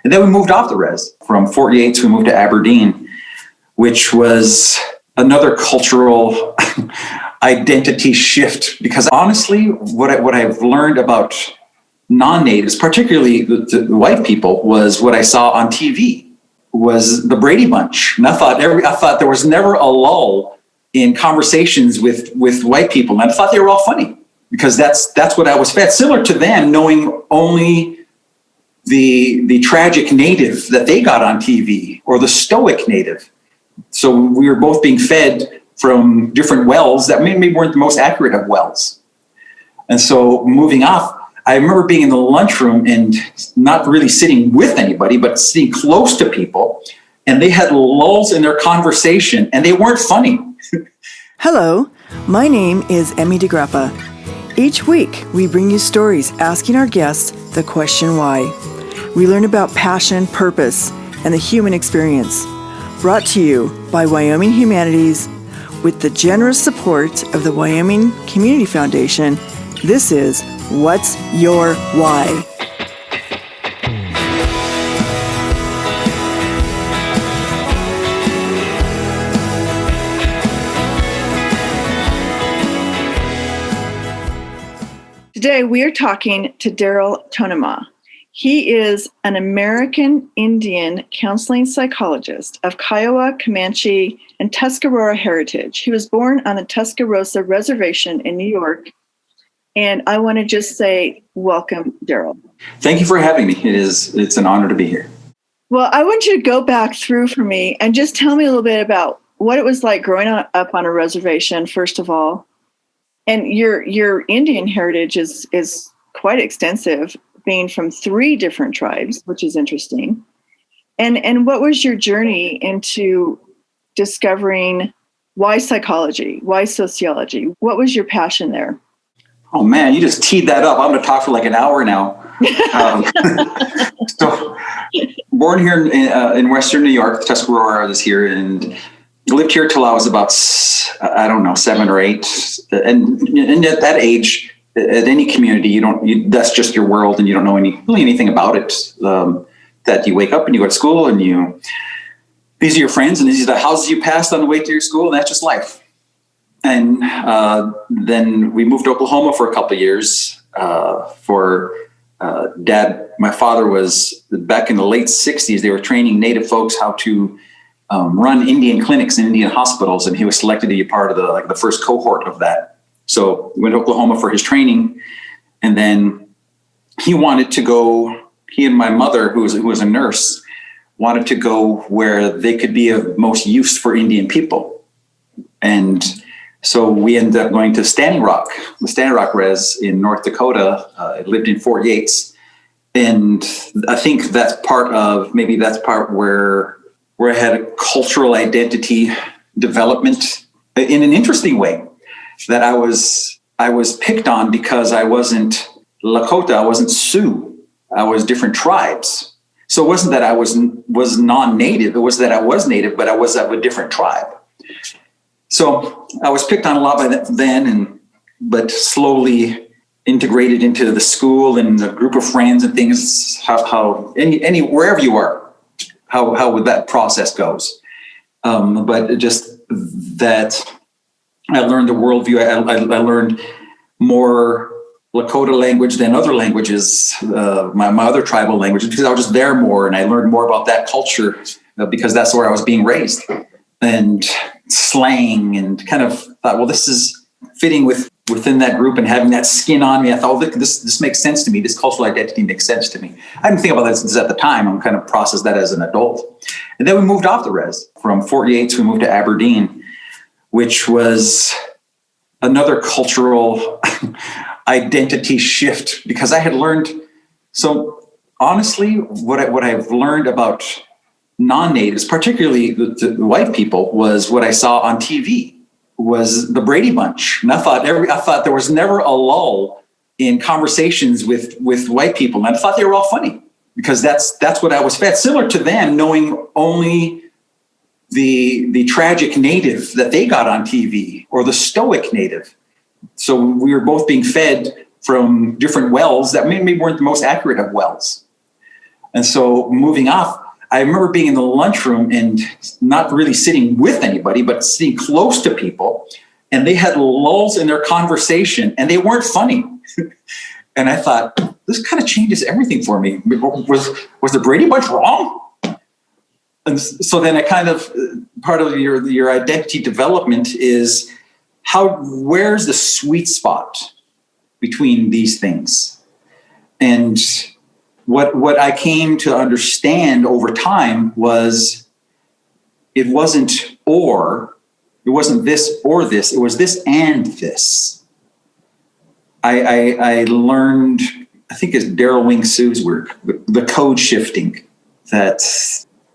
And then we moved off the res. From Fort Yates, we moved to Aberdeen, which was another cultural identity shift. Because honestly, what I've learned about non-natives, particularly the white people, was what I saw on TV, was the Brady Bunch. And I thought there was never a lull in conversations with white people. And I thought they were all funny because that's what I was fed. Similar to them, knowing only the tragic native that they got on TV, or the stoic native. So we were both being fed from different wells that maybe weren't the most accurate of wells. And so moving off, I remember being in the lunchroom and not really sitting with anybody, but sitting close to people. And they had lulls in their conversation and they weren't funny. Hello, my name is Emmy DeGrappa. Each week, we bring you stories asking our guests the question why. We learn about passion, purpose, and the human experience. Brought to you by Wyoming Humanities with the generous support of the Wyoming Community Foundation. This is What's Your Why? Today, we are talking to Darryl Tonemah. He is an American Indian counseling psychologist of Kiowa, Comanche, and Tuscarora heritage. He was born on the Tuscarawas Reservation in New York. And I want to just say, welcome, Darryl. Thank you for having me. It's an honor to be here. Well, I want you to go back through for me and just tell me a little bit about what it was like growing up on a reservation, first of all. And your Indian heritage is quite extensive, being from 3 different tribes, which is interesting. And what was your journey into discovering why psychology, why sociology? What was your passion there? Oh man, you just teed that up. I'm going to talk for like an hour now. So, born here in Western New York, Tuscarora is here, and lived here till I was about, 7 or 8. And at that age, at any community, that's just your world, and you don't know really anything about it. That you wake up and you go to school, and these are your friends, and these are the houses you passed on the way to your school, and that's just life. And then we moved to Oklahoma for a couple of years. For Dad, my father was back in the late 60s. They were training Native folks how to run Indian clinics in Indian hospitals, and he was selected to be a part of the first cohort of that. So we went to Oklahoma for his training, and then he wanted to go. He and my mother, who was a nurse, wanted to go where they could be of most use for Indian people, and so we ended up going to Standing Rock, the Standing Rock Res in North Dakota. I lived in Fort Yates, and I think that's part where I had a cultural identity development in an interesting way. That I was picked on because I wasn't Lakota, I wasn't Sioux, I was different tribes. So it wasn't that I was non-native, it was that I was native, but I was of a different tribe. So I was picked on a lot by then, but slowly integrated into the school and the group of friends and things. How wherever you are, how that process goes. But just that I learned the worldview. I learned more Lakota language than other languages, my other tribal languages, because I was just there more, and I learned more about that culture because that's where I was being raised. And slang, and kind of thought, well, this is fitting within that group and having that skin on me. I thought, oh, this makes sense to me. This cultural identity makes sense to me. I didn't think about this at the time. I'm kind of processed that as an adult. And then we moved off the res. From Fort Yates, we moved to Aberdeen, which was another cultural identity shift because I had learned. So honestly, what I've learned about non-natives, particularly the white people, was what I saw on TV, was the Brady Bunch. And I thought there was never a lull in conversations with white people. And I thought they were all funny because that's what I was fed. Similar to them, knowing only the tragic native that they got on TV, or the stoic native. So we were both being fed from different wells that maybe weren't the most accurate of wells. And so moving off, I remember being in the lunchroom and not really sitting with anybody, but sitting close to people. And they had lulls in their conversation and they weren't funny. And I thought, this kind of changes everything for me. Was the Brady Bunch wrong? And so then part of your identity development is where's the sweet spot between these things? And what I came to understand over time was it wasn't this or this, it was this and this. I learned, I think it's Darryl Wing Sioux's work, the code shifting, that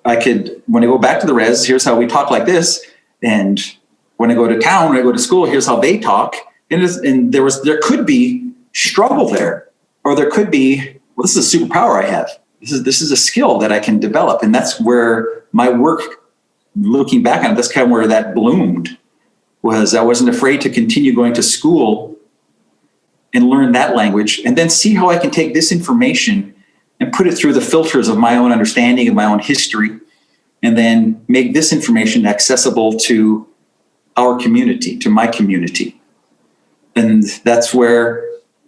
I could, when I go back to the res, here's how we talk like this. And when I go to town, when I go to school, here's how they talk. And there could be struggle there, or there could be, well, this is a superpower I have. This is a skill that I can develop. And that's where my work, looking back on it, that's kind of where that bloomed, was I wasn't afraid to continue going to school and learn that language, and then see how I can take this information and put it through the filters of my own understanding of my own history, and then make this information accessible to our community, to my community. And that's where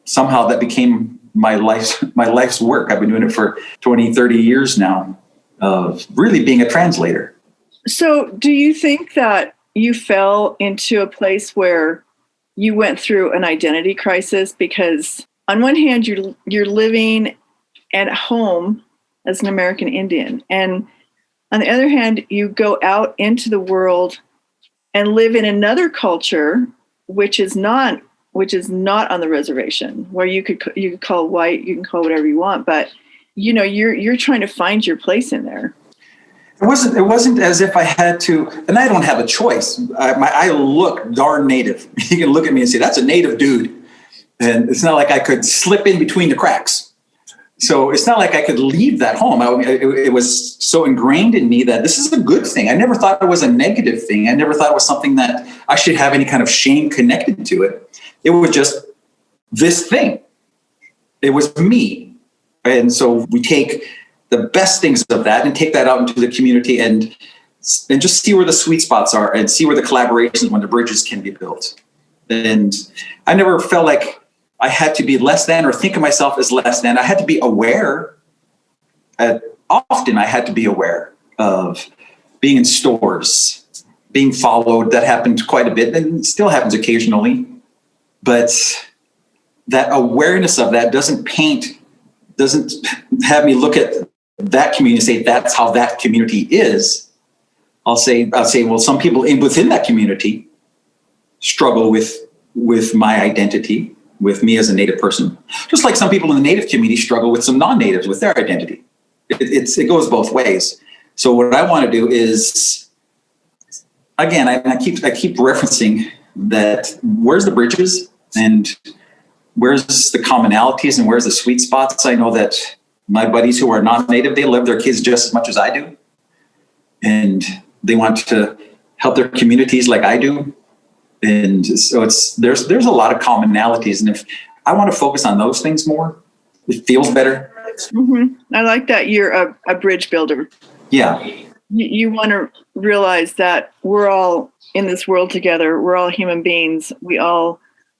somehow that became my life's work. I've been doing it for 20, 30 years now, of really being a translator. So do you think that you fell into a place where you went through an identity crisis? Because on one hand, you're living at home as an American Indian, and on the other hand, you go out into the world and live in another culture, which is not on the reservation, where you could call white, you can call whatever you want, but you're trying to find your place in there. It wasn't as if I had to, and I don't have a choice. I look darn native. You can look at me and say, that's a native dude. And it's not like I could slip in between the cracks. So it's not like I could leave that home. It was so ingrained in me that this is a good thing. I never thought it was a negative thing. I never thought it was something that I should have any kind of shame connected to it. It was just this thing. It was me. And so we take the best things of that and take that out into the community and just see where the sweet spots are and see where the collaborations, when the bridges can be built. And I never felt like I had to be less than or think of myself as less than. I had to be aware. Often I had to be aware of being in stores, being followed. That happened quite a bit and still happens occasionally. But that awareness of that doesn't have me look at that community and say, that's how that community is. I'll say, well, some people within that community struggle with my identity, with me as a Native person. Just like some people in the Native community struggle with some non-Natives, with their identity. It goes both ways. So what I want to do is, again, I keep referencing that, where's the bridges and where's the commonalities and where's the sweet spots? I know that my buddies who are non-Native, they love their kids just as much as I do. And they want to help their communities like I do. And so there's a lot of commonalities. And if I want to focus on those things more, it feels better. Mm-hmm. I like that you're a bridge builder. Yeah. You want to realize that we're all in this world together. We're all human beings. We all,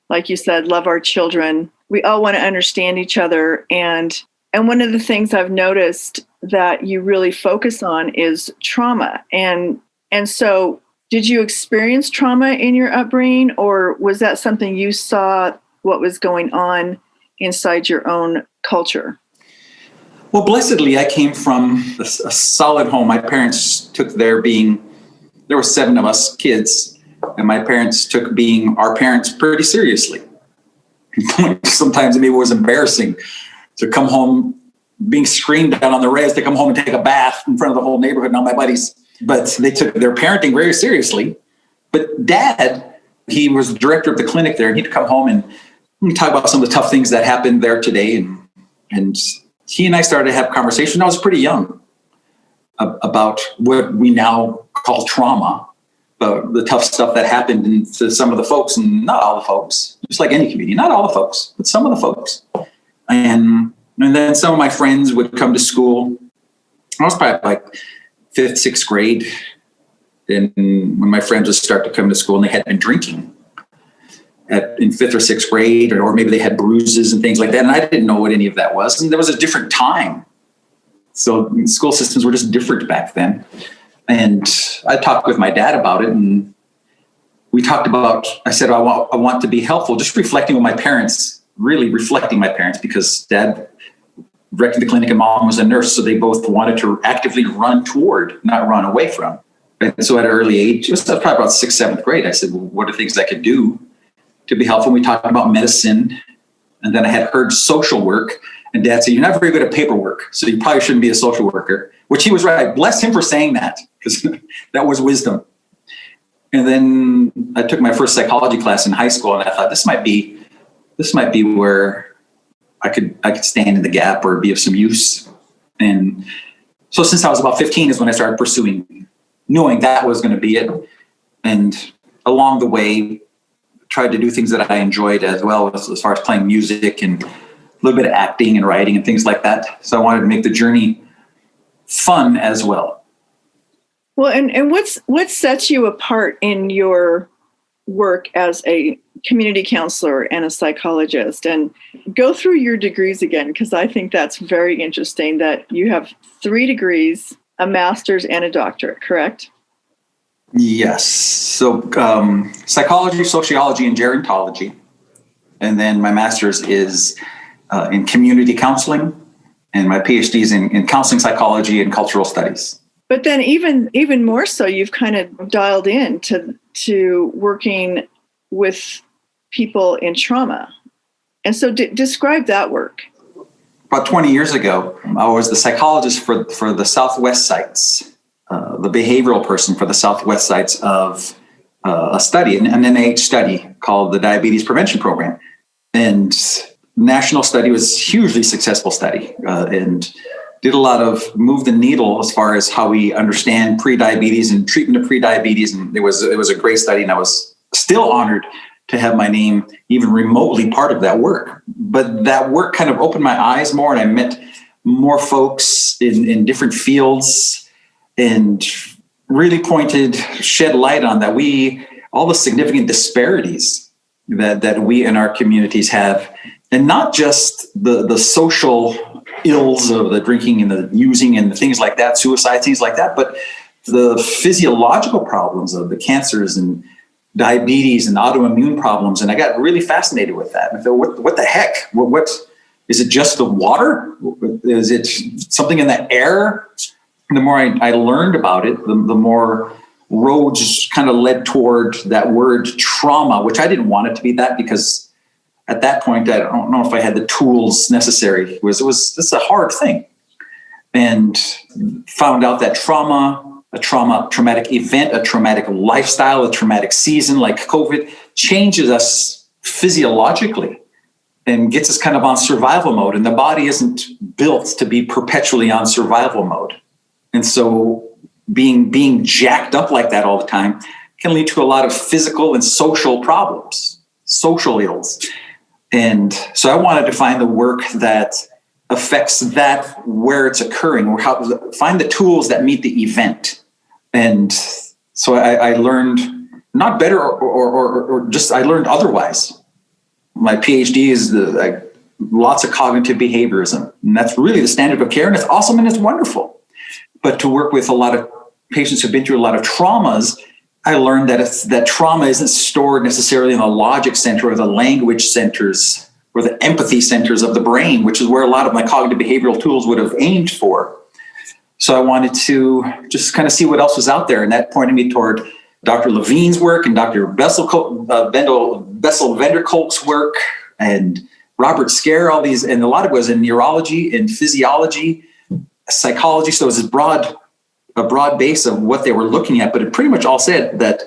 like you said, love our children. We all want to understand each other. And one of the things I've noticed that you really focus on is trauma. And so did you experience trauma in your upbringing, or was that something you saw what was going on inside your own culture? Well, blessedly, I came from a solid home. My parents took there were 7 of us kids, and my parents took being our parents pretty seriously. Sometimes maybe it was embarrassing to come home being screamed at on the res, to come home and take a bath in front of the whole neighborhood and all my buddies. But they took their parenting very seriously. But Dad, he was the director of the clinic there, and he'd come home and talk about some of the tough things that happened there today. And he and I started to have conversations. I was pretty young about what we now call trauma, the tough stuff that happened to some of the folks, and not all the folks, just like any community, not all the folks, but some of the folks. And then some of my friends would come to school I was probably like 5th, 6th grade. And when my friends would start to come to school and they had been drinking in 5th or 6th grade, or maybe they had bruises and things like that. And I didn't know what any of that was. And there was a different time. So school systems were just different back then. And I talked with my dad about it, and we talked about, I said, I want to be helpful, just reflecting on my parents, really reflecting my parents, because dad directed the clinic and mom was a nurse. So they both wanted to actively run toward, not run away from. And so at an early age, it was probably about 6th, 7th grade, I said, well, what are things I could do to be helpful? We talked about medicine. And then I had heard social work. And dad said, you're not very good at paperwork, so you probably shouldn't be a social worker, which he was right. Bless him for saying that, because that was wisdom. And then I took my first psychology class in high school, and I thought this might be where I could stand in the gap or be of some use. And so since I was about 15 is when I started pursuing, knowing that was going to be it. And along the way, tried to do things that I enjoyed as well, as far as playing music and a little bit of acting and writing and things like that. So I wanted to make the journey fun as well. Well, and what sets you apart in your work as a community counselor and a psychologist? And go through your degrees again, because I think that's very interesting that you have 3 degrees, a master's and a doctorate, correct? Yes. So psychology, sociology, and gerontology. And then my master's is in community counseling, and my PhD is in counseling psychology and cultural studies. But then even more so, you've kind of dialed in to working with people in trauma. And so describe that work. About 20 years ago, I was the psychologist for the Southwest sites, the behavioral person for the Southwest sites of a study, an NIH study called the Diabetes Prevention Program. And national study was hugely successful study, and did a lot of move the needle as far as how we understand prediabetes and treatment of prediabetes. And it was a great study, and I was still honored to have my name even remotely part of that work. But that work kind of opened my eyes more, and I met more folks in different fields, and really shed light on that all the significant disparities that we in our communities have. And not just the social ills of the drinking and the using and the things like that, suicide, things like that, but the physiological problems of the cancers and diabetes and autoimmune problems. And I got really fascinated with that. I thought, what the heck? What is it? Just the water? Is it something in the air? And the more I learned about it, the more roads kind of led toward that word trauma, which I didn't want it to be that, because at that point, I don't know if I had the tools necessary. It's a hard thing. And found out that trauma, traumatic event, a traumatic lifestyle, a traumatic season like COVID changes us physiologically and gets us kind of on survival mode. And the body isn't built to be perpetually on survival mode. And so being jacked up like that all the time can lead to a lot of physical and social problems, social ills. And so I wanted to find the work that affects that where it's occurring, or find the tools that meet the event. And so I learned not better or just I learned otherwise. My PhD is lots of cognitive behaviorism, and that's really the standard of care, and it's awesome and it's wonderful. But to work with a lot of patients who've been through a lot of traumas, I learned that trauma isn't stored necessarily in the logic center or the language centers or the empathy centers of the brain, which is where a lot of my cognitive behavioral tools would have aimed for. So I wanted to just kind of see what else was out there. And that pointed me toward Dr. Levine's work and Dr. Bessel Vanderkolk's work and Robert Scare, all these, and a lot of it was in neurology and physiology, psychology. So it was a broad base of what they were looking at, but it pretty much all said that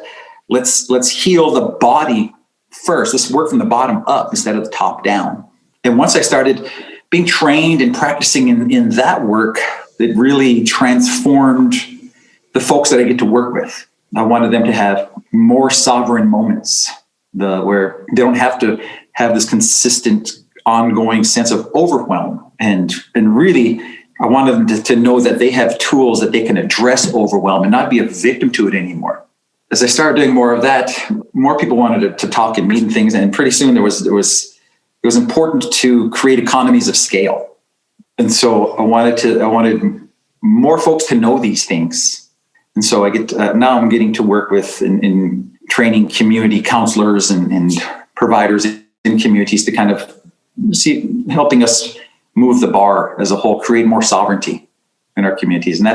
let's heal the body first. Let's work from the bottom up instead of the top down. And once I started being trained and practicing in that work, it really transformed the folks that I get to work with. I wanted them to have more sovereign moments, where they don't have to have this consistent, ongoing sense of overwhelm, and really I wanted them to know that they have tools that they can address overwhelm and not be a victim to it anymore. As I started doing more of that, more people wanted to talk and meet and things. And pretty soon it was important to create economies of scale. And so I wanted more folks to know these things. And so now I'm getting to work with in training community counselors and providers in communities to kind of helping us move the bar as a whole, create more sovereignty in our communities. And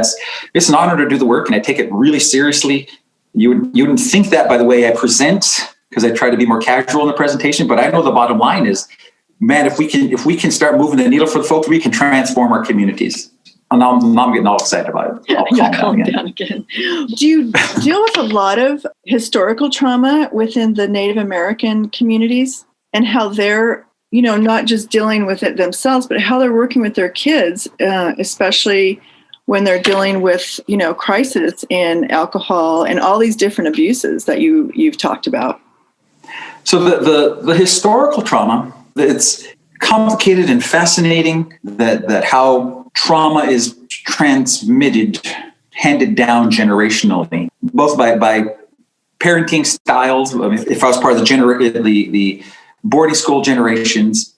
it's an honor to do the work, and I take it really seriously. You wouldn't think that by the way I present, because I try to be more casual in the presentation, but I know the bottom line is, man, if we can start moving the needle for the folks, we can transform our communities. And now I'm getting all excited about it. I'll calm down again. Do you deal with a lot of historical trauma within the Native American communities, and how they're, not just dealing with it themselves, but how they're working with their kids, especially when they're dealing with, crisis in alcohol and all these different abuses that you've talked about? So the historical trauma, it's complicated and fascinating that how trauma is transmitted, handed down generationally, both by parenting styles. I mean, if I was part of the boarding school generations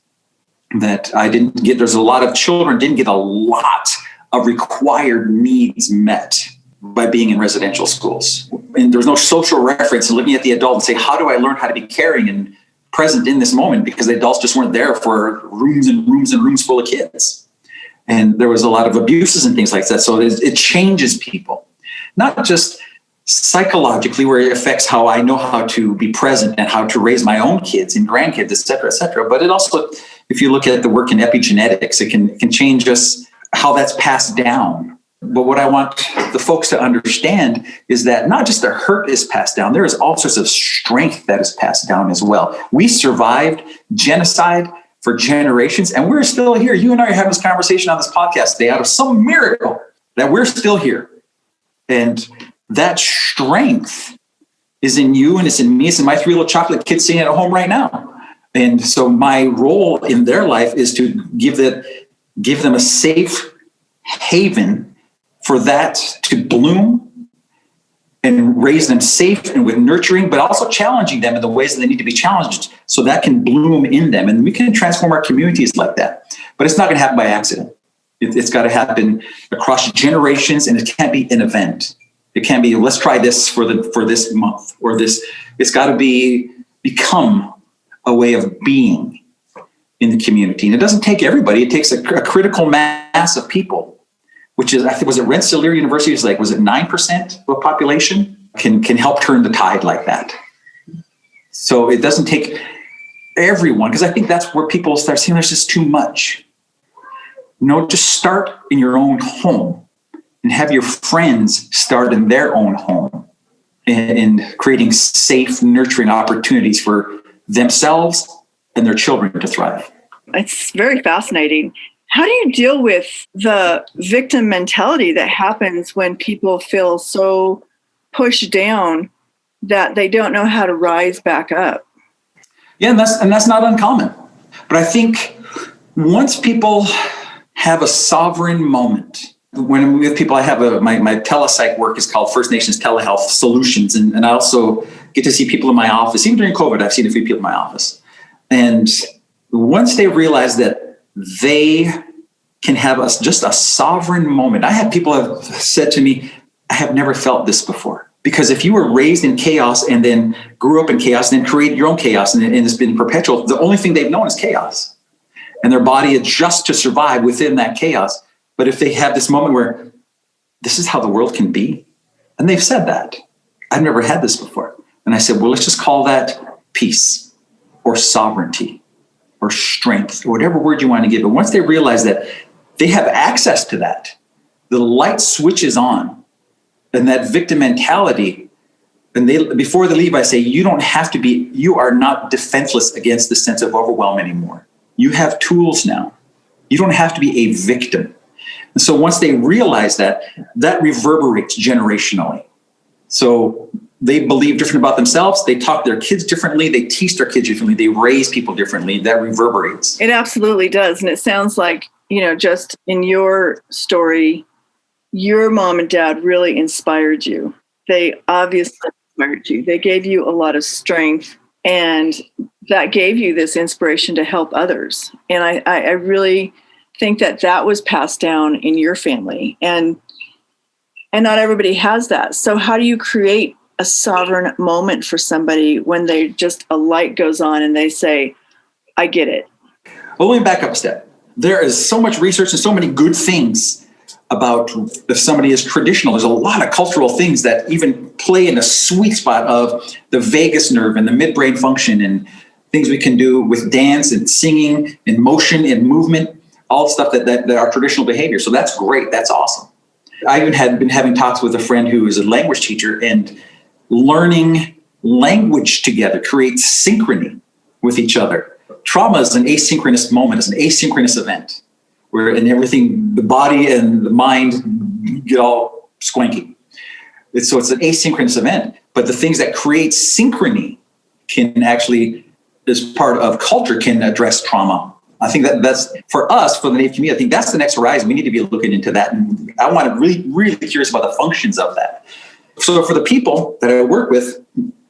that I didn't get, there's a lot of children didn't get a lot of required needs met by being in residential schools. And there was no social reference and looking at the adult and say, how do I learn how to be caring and present in this moment? Because the adults just weren't there for rooms and rooms and rooms full of kids. And there was a lot of abuses and things like that. So it changes people, not just psychologically, where it affects how I know how to be present and how to raise my own kids and grandkids, et cetera, but it also, if you look at the work in epigenetics, it can change us, how that's passed down. But what I want the folks to understand is that not just the hurt is passed down, there is all sorts of strength that is passed down as well. We survived genocide for generations, and we're still here. You and I are having this conversation on this podcast today out of some miracle that we're still here. And that strength is in you, and it's in me. It's in my 3 little chocolate kids sitting at home right now. And so my role in their life is to give them a safe haven for that to bloom and raise them safe and with nurturing, but also challenging them in the ways that they need to be challenged so that can bloom in them. And we can transform our communities like that. But it's not going to happen by accident. It's got to happen across generations, and it can't be an event. It can't be, let's try this for this month or this. It's got to become a way of being in the community. And it doesn't take everybody. It takes a critical mass of people, which is, I think, was it Rensselaer University? Was it 9% of the population can help turn the tide like that. So it doesn't take everyone, because I think that's where people start saying there's just too much. No, just start in your own home. And have your friends start in their own home and creating safe, nurturing opportunities for themselves and their children to thrive. It's very fascinating. How do you deal with the victim mentality that happens when people feel so pushed down that they don't know how to rise back up? Yeah, and that's not uncommon. But I think once people have a sovereign moment, when I'm with people, I have my telepsych work is called First Nations Telehealth Solutions. And I also get to see people in my office. Even during COVID, I've seen a few people in my office. And once they realize that they can have just a sovereign moment. I have people have said to me, I have never felt this before. Because if you were raised in chaos and then grew up in chaos and then created your own chaos and it's been perpetual, the only thing they've known is chaos. And their body adjusts to survive within that chaos. But if they have this moment where this is how the world can be, and they've said that, I've never had this before. And I said, well, let's just call that peace or sovereignty or strength or whatever word you want to give. But once they realize that they have access to that, the light switches on, and that victim mentality, and before they leave, I say, you are not defenseless against the sense of overwhelm anymore. You have tools now. You don't have to be a victim. And so once they realize that reverberates generationally. So they believe different about themselves. They talk to their kids differently. They teach their kids differently. They raise people differently. That reverberates. It absolutely does. And it sounds like just in your story, your mom and dad really inspired you. They obviously inspired you. They gave you a lot of strength, and that gave you this inspiration to help others. And I really think that was passed down in your family, and not everybody has that. So how do you create a sovereign moment for somebody when they just a light goes on and they say, I get it? Well, let me back up a step. There is so much research and so many good things about if somebody is traditional. There's a lot of cultural things that even play in the sweet spot of the vagus nerve and the midbrain function, and things we can do with dance and singing and motion and movement, all stuff that are traditional behavior. So that's great. That's awesome. I even had been having talks with a friend who is a language teacher, and learning language together creates synchrony with each other. Trauma is an asynchronous moment, it's an asynchronous event where in everything, the body and the mind get all squanky. So it's an asynchronous event, but the things that create synchrony can actually, as part of culture, can address trauma. I think that's for us, for the Native community, I think that's the next horizon. We need to be looking into that. And I want to really, really curious about the functions of that. So for the people that I work with,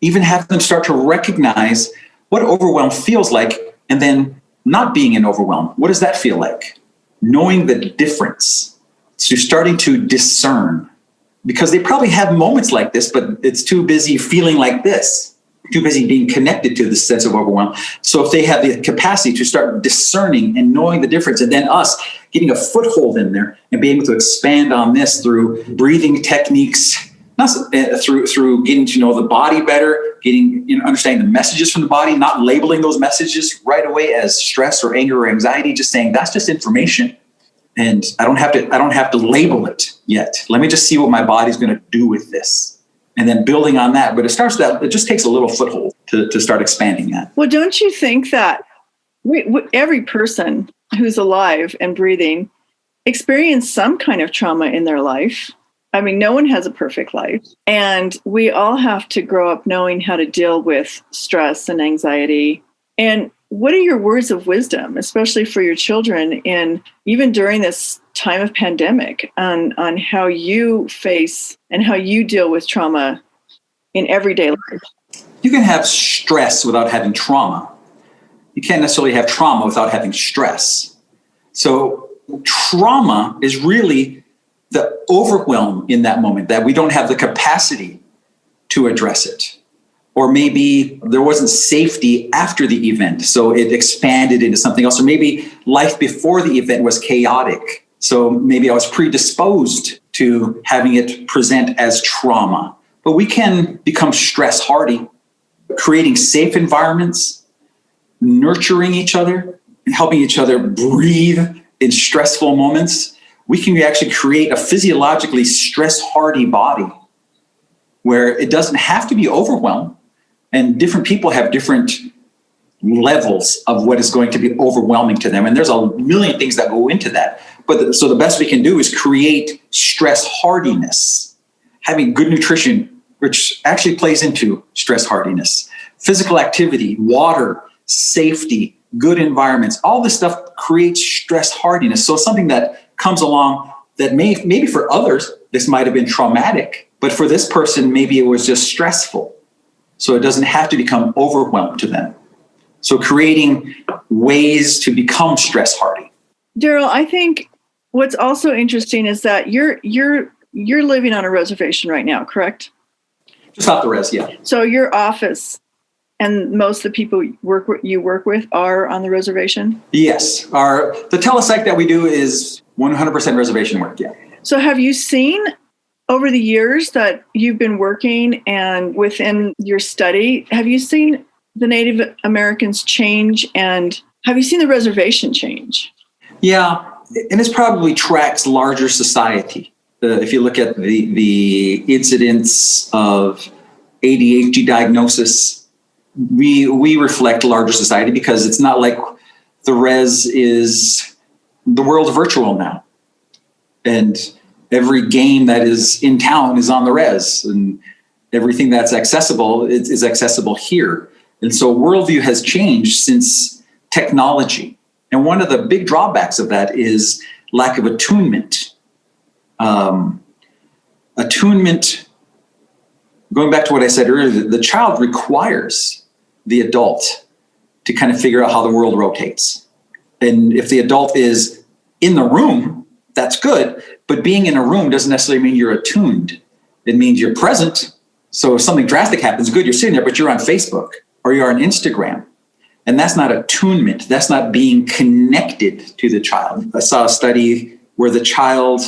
even have them start to recognize what overwhelm feels like, and then not being in overwhelm. What does that feel like? Knowing the difference. So starting to discern, because they probably have moments like this, but it's too busy feeling like this. Too busy being connected to the sense of overwhelm. So if they have the capacity to start discerning and knowing the difference, and then us getting a foothold in there and being able to expand on this through breathing techniques, not through getting to know the body better, understanding the messages from the body, not labeling those messages right away as stress or anger or anxiety, just saying that's just information, and I don't have to label it yet. Let me just see what my body's going to do with this. And then building on that, but it just takes a little foothold to start expanding that. Well, don't you think that every person who's alive and breathing experienced some kind of trauma in their life? I mean, no one has a perfect life, and we all have to grow up knowing how to deal with stress and anxiety. And what are your words of wisdom, especially for your children, in even during this time of pandemic, on how you face and how you deal with trauma in everyday life? You can have stress without having trauma. You can't necessarily have trauma without having stress. So trauma is really the overwhelm in that moment, that we don't have the capacity to address it. Or maybe there wasn't safety after the event, so it expanded into something else. Or maybe life before the event was chaotic, so maybe I was predisposed to having it present as trauma. But we can become stress hardy, creating safe environments, nurturing each other, helping each other breathe in stressful moments. We can actually create a physiologically stress hardy body where it doesn't have to be overwhelmed. And different people have different levels of what is going to be overwhelming to them. And there's a million things that go into that. So the best we can do is create stress hardiness, having good nutrition, which actually plays into stress hardiness, physical activity, water, safety, good environments, all this stuff creates stress hardiness. So something that comes along that maybe for others, this might have been traumatic, but for this person, maybe it was just stressful. So it doesn't have to become overwhelmed to them. So creating ways to become stress hardy. Darryl, I think what's also interesting is that you're living on a reservation right now, correct? Just off the res, yeah. So your office and most of the people you work with are on the reservation? Yes. The telepsych that we do is 100% reservation work, yeah. So have you seen over the years that you've been working and within your study, have you seen the Native Americans change, and have you seen the reservation change? Yeah, and this probably tracks larger society. If you look at the incidence of ADHD diagnosis, we reflect larger society, because it's not like the res is the world's virtual now. And every game that is in town is on the res, and everything that's accessible is accessible here. And so worldview has changed since technology. And one of the big drawbacks of that is lack of attunement. Attunement, going back to what I said earlier, the child requires the adult to kind of figure out how the world rotates. And if the adult is in the room, that's good. But being in a room doesn't necessarily mean you're attuned. It means you're present. So if something drastic happens, good, you're sitting there, but you're on Facebook or you're on Instagram. And that's not attunement. That's not being connected to the child. I saw a study where the child,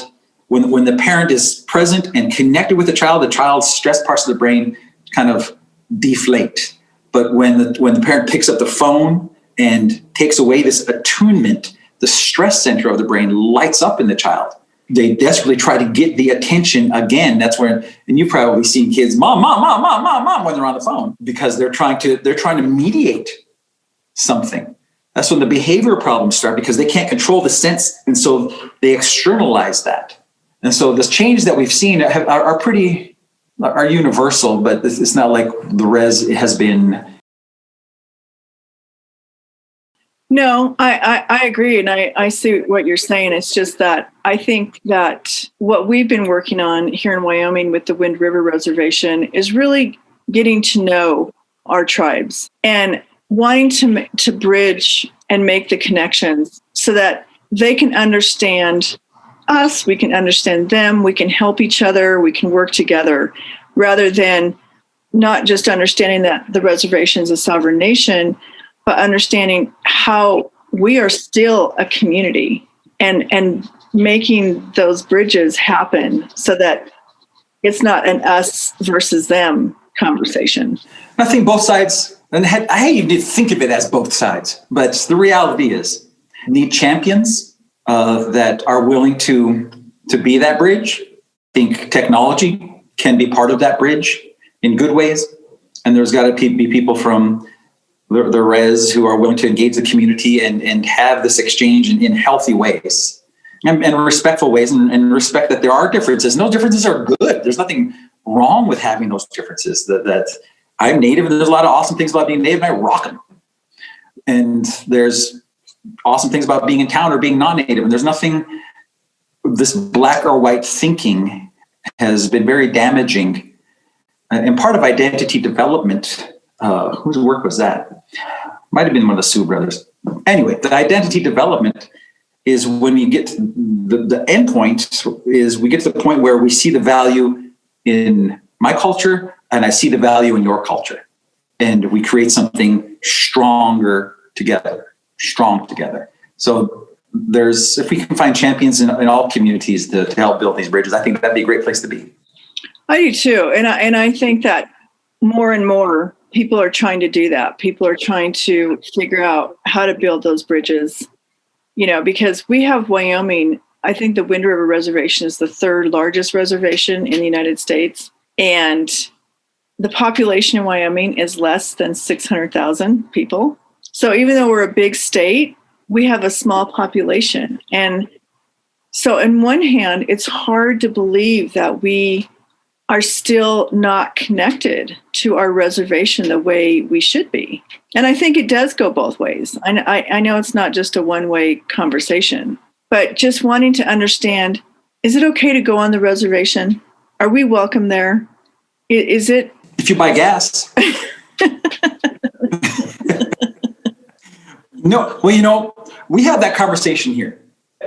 when the parent is present and connected with the child's stress parts of the brain kind of deflate. But when the parent picks up the phone and takes away this attunement, the stress center of the brain lights up in the child. They desperately try to get the attention again. That's where, and you've probably seen kids, mom, when they're on the phone, because they're trying to mediate something. That's when the behavior problems start, because they can't control the sense. And so they externalize that. And so the changes that we've seen are universal, but it's not like the res has been. No, I agree. And I see what you're saying. It's just that I think that what we've been working on here in Wyoming with the Wind River Reservation is really getting to know our tribes and wanting to bridge and make the connections so that they can understand us, we can understand them, we can help each other, we can work together, rather than not just understanding that the reservation is a sovereign nation, but understanding how we are still a community and making those bridges happen so that it's not an us versus them conversation. I think both sides, and I hate you to think of it as both sides, but the reality is need champions that are willing to be that bridge. I think technology can be part of that bridge in good ways. And there's got to be people from the res who are willing to engage the community and have this exchange in healthy ways and respectful ways and respect that there are differences. And those differences are good. There's nothing wrong with having those differences. That I'm Native and there's a lot of awesome things about being Native and I rock them. And there's awesome things about being in town or being non-Native. And there's nothing, this black or white thinking has been very damaging. And part of identity development, whose work was that? Might have been one of the Sioux brothers. Anyway, the identity development is when we get to the end point is we get to the point where we see the value in my culture and I see the value in your culture. And we create something stronger together, strong together. So if we can find champions in all communities to help build these bridges, I think that'd be a great place to be. I do too. And I think that more and more people are trying to do that. People are trying to figure out how to build those bridges, because we have Wyoming. I think the Wind River Reservation is the third largest reservation in the United States. And the population in Wyoming is less than 600,000 people. So even though we're a big state, we have a small population. And so on one hand, it's hard to believe that we are still not connected to our reservation the way we should be. And I think it does go both ways. I know it's not just a one-way conversation, but just wanting to understand, is it okay to go on the reservation? Are we welcome there? Is it? If you buy gas. No, well, we have that conversation here.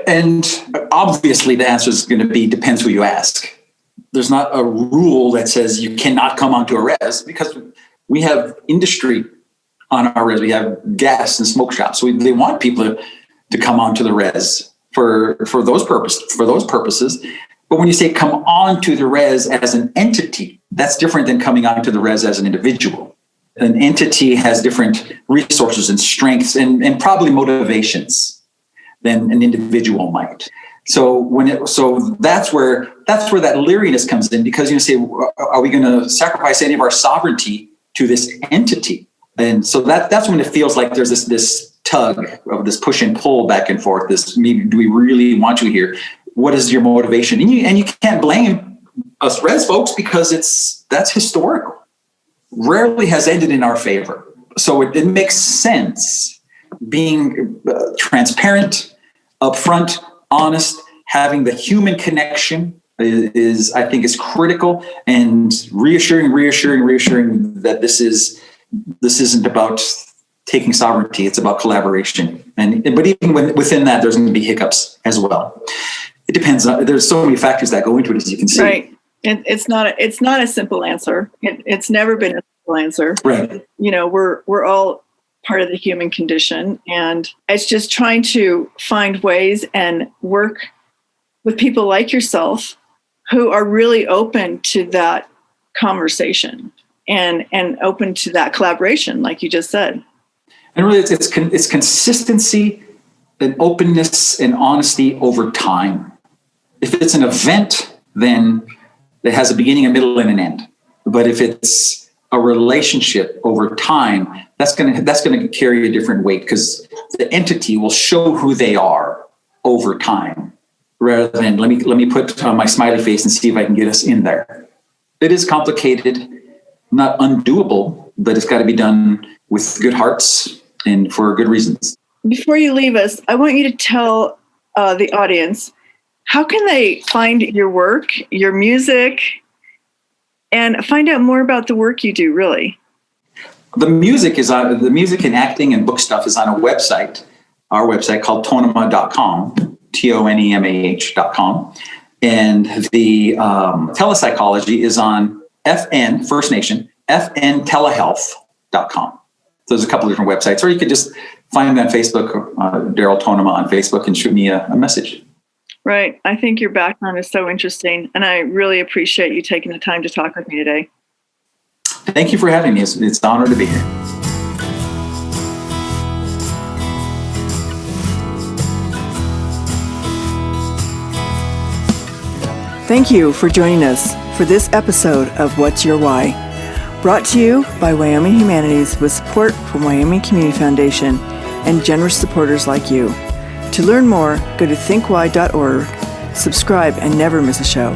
And obviously the answer is going to be, depends who you ask. There's not a rule that says you cannot come onto a res because we have industry on our res. We have gas and smoke shops. So they want people to come onto the res for those purposes. But when you say come onto the res as an entity, that's different than coming onto the res as an individual. An entity has different resources and strengths and probably motivations than an individual might. So that's where that leeriness comes in, because you say, are we going to sacrifice any of our sovereignty to this entity? And so that's when it feels like there's this tug of this push and pull back and forth. This, maybe, do we really want you here? What is your motivation? And you can't blame us res folks because that's historical. Rarely has ended in our favor. So it makes sense being transparent, upfront, honest, having the human connection is I think is critical, and reassuring that this isn't about taking sovereignty. It's about collaboration. But even within that, there's going to be hiccups as well. It depends. There's so many factors that go into it, as you can see. Right. It's not a simple answer. It's never been a simple answer. Right. We're all part of the human condition, and it's just trying to find ways and work with people like yourself who are really open to that conversation and open to that collaboration, like you just said. And really, it's consistency and openness and honesty over time. If it's an event, then it has a beginning, a middle, and an end. But if it's a relationship over time, that's going to carry a different weight, because the entity will show who they are over time, rather than let me put my smiley face and see if I can get us in there. It is complicated, not undoable, but it's got to be done with good hearts and for good reasons. Before you leave us, I want you to tell the audience, how can they find your work, your music, and find out more about the work you do, really? The music and acting and book stuff is on our website called tonemah.com, TONEMAH.com. And the telepsychology is on FN, First Nation, FNtelehealth.com. So there's a couple of different websites, or you could just find me on Facebook, Darryl Tonemah on Facebook, and shoot me a message. Right. I think your background is so interesting, and I really appreciate you taking the time to talk with me today. Thank you for having me. It's an honor to be here. Thank you for joining us for this episode of What's Your Why? Brought to you by Wyoming Humanities with support from Wyoming Community Foundation and generous supporters like you. To learn more, go to thinkwhy.org, subscribe, and never miss a show.